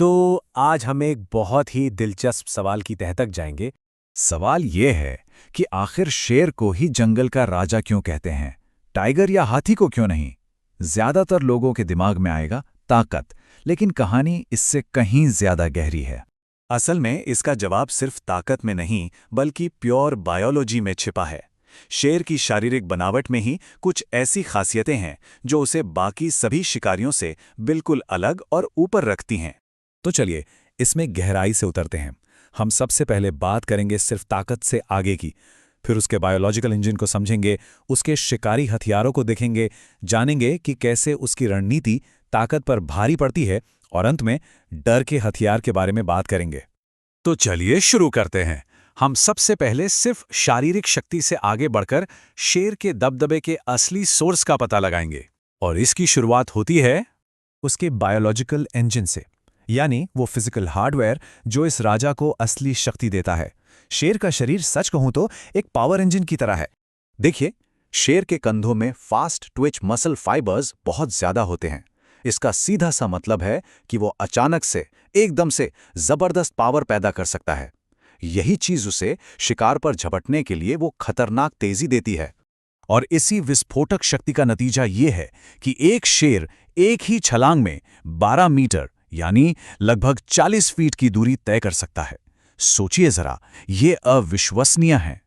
तो आज हम एक बहुत ही दिलचस्प सवाल की तह तक जाएंगे। सवाल ये है कि आखिर शेर को ही जंगल का राजा क्यों कहते हैं, टाइगर या हाथी को क्यों नहीं। ज्यादातर लोगों के दिमाग में आएगा ताकत, लेकिन कहानी इससे कहीं ज्यादा गहरी है। असल में इसका जवाब सिर्फ ताकत में नहीं बल्कि प्योर बायोलॉजी में छिपा है। शेर की शारीरिक बनावट में ही कुछ ऐसी खासियतें हैं जो उसे बाकी सभी शिकारियों से बिल्कुल अलग और ऊपर रखती हैं। तो चलिए इसमें गहराई से उतरते हैं। हम सबसे पहले बात करेंगे सिर्फ ताकत से आगे की, फिर उसके बायोलॉजिकल इंजन को समझेंगे, उसके शिकारी हथियारों को देखेंगे, जानेंगे कि कैसे उसकी रणनीति ताकत पर भारी पड़ती है, और अंत में डर के हथियार के बारे में बात करेंगे। तो चलिए शुरू करते हैं। हम सबसे पहले सिर्फ शारीरिक शक्ति से आगे बढ़कर शेर के दबदबे के असली सोर्स का पता लगाएंगे, और इसकी शुरुआत होती है उसके बायोलॉजिकल इंजन से, यानी वो फिजिकल हार्डवेयर जो इस राजा को असली शक्ति देता है। शेर का शरीर सच कहूं तो एक पावर इंजन की तरह है। देखिए, शेर के कंधों में फास्ट ट्विच मसल फाइबर्स बहुत ज्यादा होते हैं। इसका सीधा सा मतलब है कि वो अचानक से एकदम से जबरदस्त पावर पैदा कर सकता है। यही चीज उसे शिकार पर झपटने के लिए वो खतरनाक तेजी देती है। और इसी विस्फोटक शक्ति का नतीजा ये है कि एक शेर एक ही छलांग में 12 मीटर यानी लगभग 40 फीट की दूरी तय कर सकता है। सोचिए जरा, ये अविश्वसनीय है।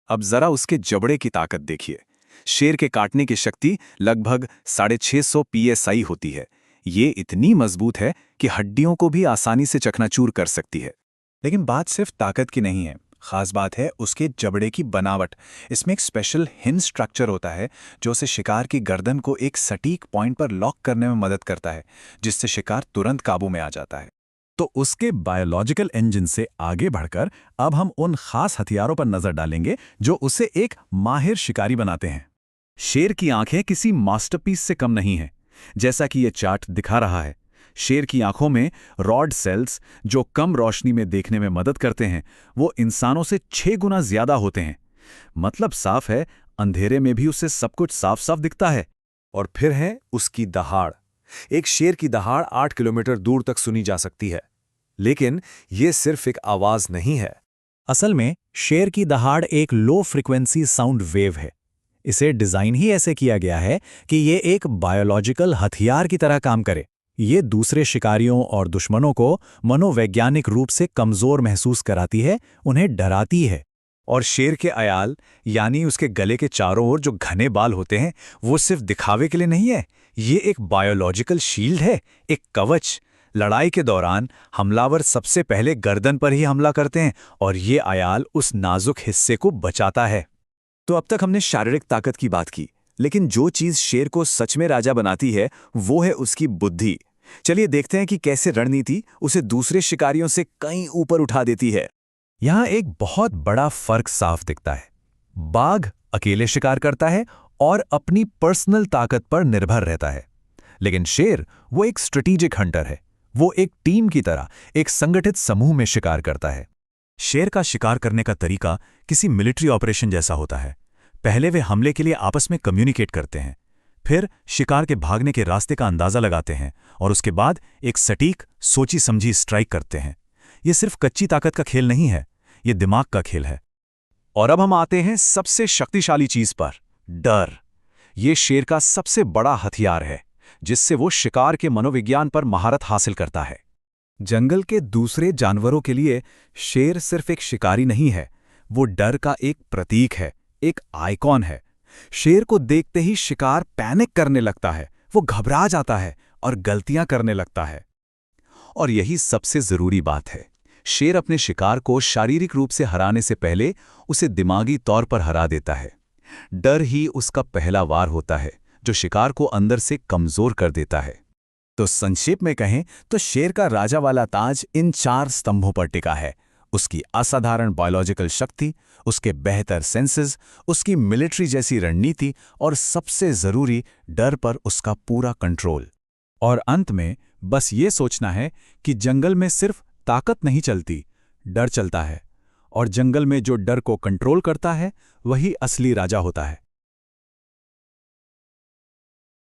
अब जरा उसके जबड़े की ताकत देखिए। शेर के काटने की शक्ति लगभग 650 psi होती है। ये इतनी मजबूत है कि हड्डियों को भी आसानी से चकनाचूर कर सकती है। लेकिन बात सिर्फ ताकत की नहीं है, खास बात है उसके जबड़े की बनावट। इसमें एक स्पेशल हिंज स्ट्रक्चर होता है जो उसे शिकार की गर्दन को एक सटीक पॉइंट पर लॉक करने में मदद करता है, जिससे शिकार तुरंत काबू में आ जाता है। तो उसके बायोलॉजिकल इंजन से आगे बढ़कर अब हम उन खास हथियारों पर नजर डालेंगे जो उसे एक माहिर शिकारी बनाते हैं। शेर की आंखें किसी मास्टरपीस से कम नहीं हैं, जैसा कि यह चार्ट दिखा रहा है। शेर की आंखों में रॉड सेल्स जो कम रोशनी में देखने में मदद करते हैं, वो इंसानों से 6 गुना ज्यादा होते हैं। मतलब साफ है, अंधेरे में भी उसे सब कुछ साफ साफ दिखता है। और फिर है उसकी दहाड़। एक शेर की दहाड़ 8 किलोमीटर दूर तक सुनी जा सकती है। लेकिन ये सिर्फ एक आवाज नहीं है। असल में शेर की दहाड़ एक लो फ्रीक्वेंसी साउंड वेव है। इसे डिजाइन ही ऐसे किया गया है कि ये एक बायोलॉजिकल हथियार की तरह काम करे। ये दूसरे शिकारियों और दुश्मनों को मनोवैज्ञानिक रूप से कमजोर महसूस कराती है, उन्हें डराती है। और शेर के अयाल यानी उसके गले के चारों ओर जो घने बाल होते हैं, वो सिर्फ दिखावे के लिए नहीं है, ये एक बायोलॉजिकल शील्ड है, एक कवच। लड़ाई के दौरान हमलावर सबसे पहले गर्दन पर ही हमला करते हैं और ये अयाल उस नाजुक हिस्से को बचाता है। तो अब तक हमने शारीरिक ताकत की बात की, लेकिन जो चीज शेर को सच में राजा बनाती है वो है उसकी बुद्धि। चलिए देखते हैं कि कैसे रणनीति उसे दूसरे शिकारियों से कहीं ऊपर उठा देती है। यहां एक बहुत बड़ा फर्क साफ दिखता है। बाघ अकेले शिकार करता है और अपनी पर्सनल ताकत पर निर्भर रहता है, लेकिन शेर वो एक स्ट्रेटेजिक हंटर है। वो एक टीम की तरह एक संगठित समूह में शिकार करता है। शेर का शिकार करने का तरीका किसी मिलिट्री ऑपरेशन जैसा होता है। पहले वे हमले के लिए आपस में कम्युनिकेट करते हैं, फिर शिकार के भागने के रास्ते का अंदाजा लगाते हैं और उसके बाद एक सटीक सोची समझी स्ट्राइक करते हैं। यह सिर्फ कच्ची ताकत का खेल नहीं है, यह दिमाग का खेल है। और अब हम आते हैं सबसे शक्तिशाली चीज पर, डर। यह शेर का सबसे बड़ा हथियार है, जिससे वो शिकार के मनोविज्ञान पर महारत हासिल करता है। जंगल के दूसरे जानवरों के लिए शेर सिर्फ एक शिकारी नहीं है, वो डर का एक प्रतीक है, एक आइकॉन है। शेर को देखते ही शिकार पैनिक करने लगता है, वो घबरा जाता है और गलतियां करने लगता है। और यही सबसे जरूरी बात है, शेर अपने शिकार को शारीरिक रूप से हराने से पहले उसे दिमागी तौर पर हरा देता है। डर ही उसका पहला वार होता है जो शिकार को अंदर से कमजोर कर देता है। तो संक्षेप में कहें तो शेर का राजा वाला ताज इन 4 स्तंभों पर टिका है। उसकी असाधारण बायोलॉजिकल शक्ति, उसके बेहतर सेंसेस, उसकी मिलिट्री जैसी रणनीति और सबसे जरूरी डर पर उसका पूरा कंट्रोल। और अंत में बस ये सोचना है कि जंगल में सिर्फ ताकत नहीं चलती, डर चलता है। और जंगल में जो डर को कंट्रोल करता है वही असली राजा होता है।